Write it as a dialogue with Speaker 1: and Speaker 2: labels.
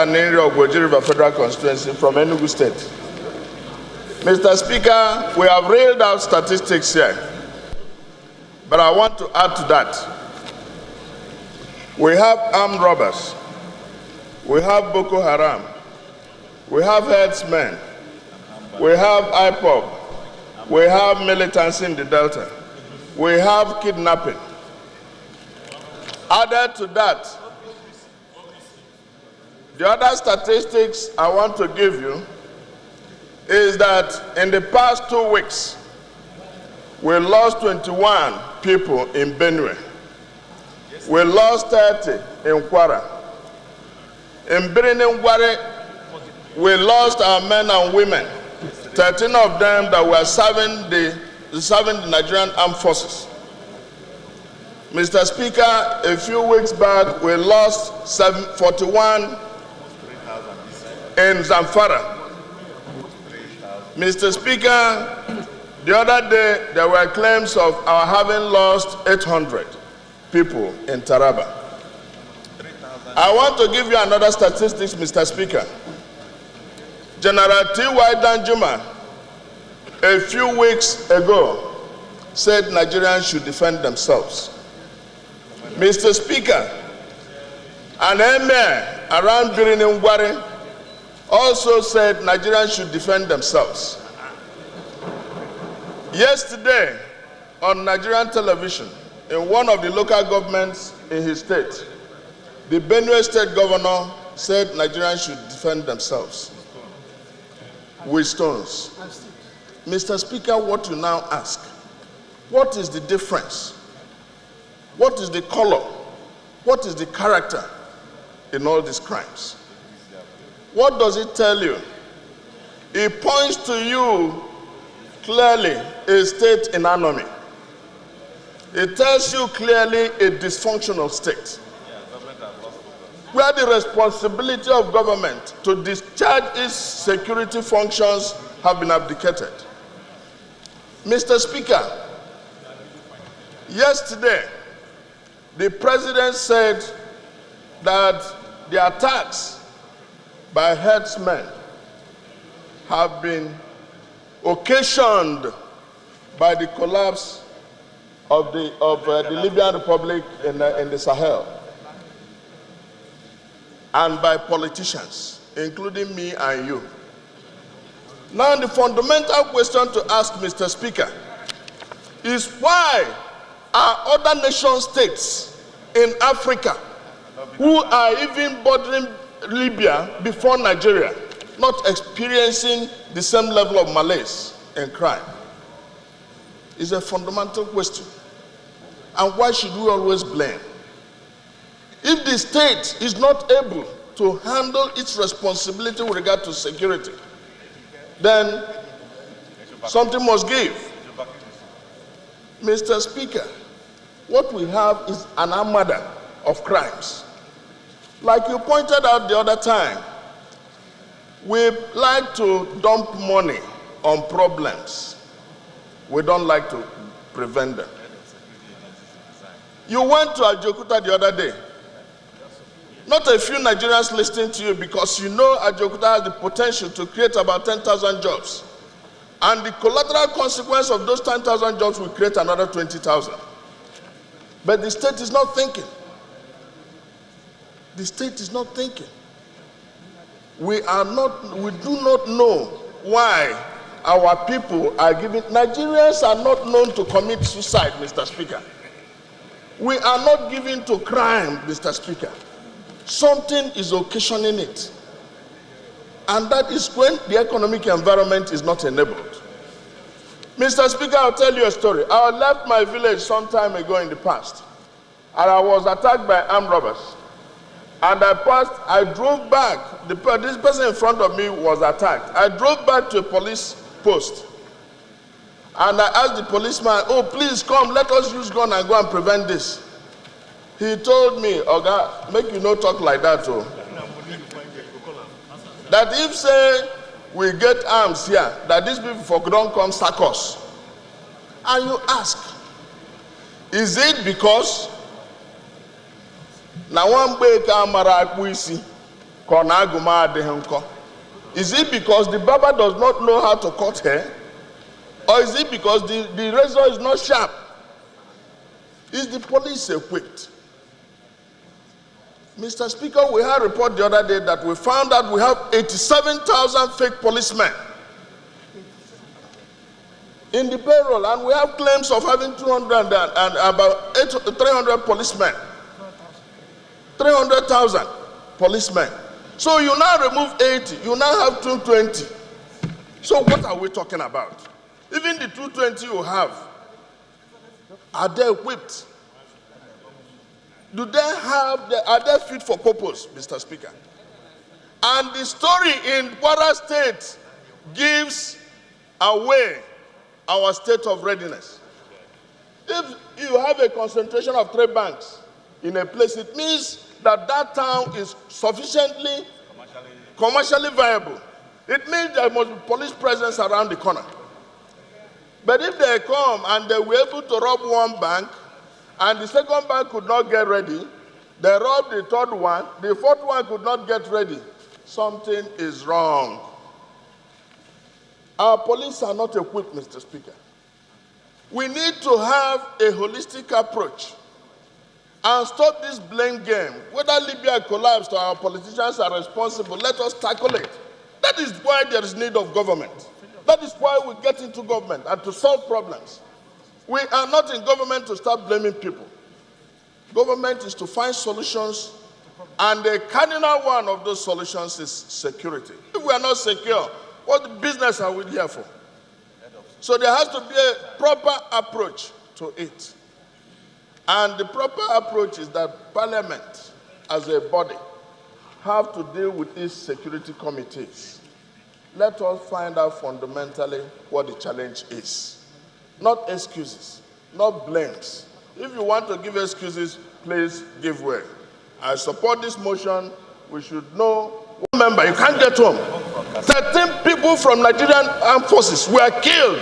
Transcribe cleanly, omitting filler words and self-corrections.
Speaker 1: and Nri of Goji River Federal Constituency from Enugu State. Mr. Speaker, we have railed out statistics here, but I want to add to that. We have armed robbers, we have Boko Haram, we have herdsmen, we have IPOB, we have militancy in the Delta, we have kidnapping. Added to that, the other statistics I want to give you is that in the past 2 weeks, we lost 21 people in Benue. We lost 30 in Kwara. In Birnin-Ngwari, we lost our men and women, 13 of them that were serving the Nigerian Armed Forces. Mr. Speaker, a few weeks back, we lost 41 in Zamfara. Mr. Speaker, the other day, there were claims of our having lost 800 people in Taraba. I want to give you another statistics, Mr. Speaker. General T.Y. Danjuma, a few weeks ago, said Nigerians should defend themselves. Mr. Speaker, an emir around Birnin-Ngwari also said Nigerians should defend themselves. Yesterday, on Nigerian television, in one of the local governments in his state, the Benue State Governor said Nigerians should defend themselves with stones. Mr. Speaker, what you now ask, what is the difference? What is the color? What is the character in all these crimes? What does it tell you? It points to you clearly a state in anomy. It tells you clearly a dysfunctional state, where the responsibility of government to discharge its security functions have been abdicated. Mr. Speaker, yesterday, the president said that the attacks by herdsmen have been occasioned by the collapse of the Libyan Republic in the Sahel, and by politicians, including me and you. Now, the fundamental question to ask, Mr. Speaker, is why are other nation states in Africa who are even bordering Libya before Nigeria not experiencing the same level of malaise and crime? It's a fundamental question. And why should we always blame? If the state is not able to handle its responsibility with regard to security, then something must give. Mr. Speaker, what we have is an armada of crimes. Like you pointed out the other time, we like to dump money on problems. We don't like to prevent them. You went to Ajokuta the other day. Not a few Nigerians listening to you because you know Ajokuta has the potential to create about 10,000 jobs. And the collateral consequence of those 10,000 jobs will create another 20,000. But the state is not thinking. The state is not thinking. We do not know why our people are giving. Nigerians are not known to commit suicide, Mr. Speaker. We are not given to crime, Mr. Speaker. Something is occasioning it. And that is when the economic environment is not enabled. Mr. Speaker, I'll tell you a story. I left my village some time ago in the past, and I was attacked by armed robbers. And I drove back. This person in front of me was attacked. I drove back to a police post. And I asked the policeman, oh, please come, let us use gun and go and prevent this. He told me, Oga, make you no talk like that, oh. That if, say, we get arms here, that these people don't come sack us. And you ask, is it because na one way kamara akuisi Is it because the barber does not know how to cut hair? Or is it because the razor is not sharp? Is the police equipped? Mr. Speaker, we had a report the other day that we found out we have 87,000 fake policemen in the payroll, and we have claims of having 200 and about 300 policemen. 300,000 policemen. So you now remove 80, you now have 220. So what are we talking about? Even the 220 you have, are they equipped? Do they have, are they fit for purpose, Mr. Speaker? And the story in Kwara State gives away our state of readiness. If you have a concentration of 3 banks in a place, it means that that town is sufficiently commercially viable. It means there must be police presence around the corner. But if they come and they were able to rob one bank, and the second bank could not get ready, they robbed the third one, the fourth one could not get ready, something is wrong. Our police are not equipped, Mr. Speaker. We need to have a holistic approach and stop this blame game. Whether Libya collapsed or our politicians are responsible, let us tackle it. That is why there is need of government. That is why we get into government and to solve problems. We are not in government to start blaming people. Government is to find solutions, and the cardinal one of those solutions is security. If we are not secure, what business are we here for? So there has to be a proper approach to it. And the proper approach is that Parliament, as a body, have to deal with these security committees. Let us find out fundamentally what the challenge is. Not excuses, not blames. If you want to give excuses, please give way. I support this motion. We should know. One member, you can't get home. 13 people from Nigerian armed forces were killed.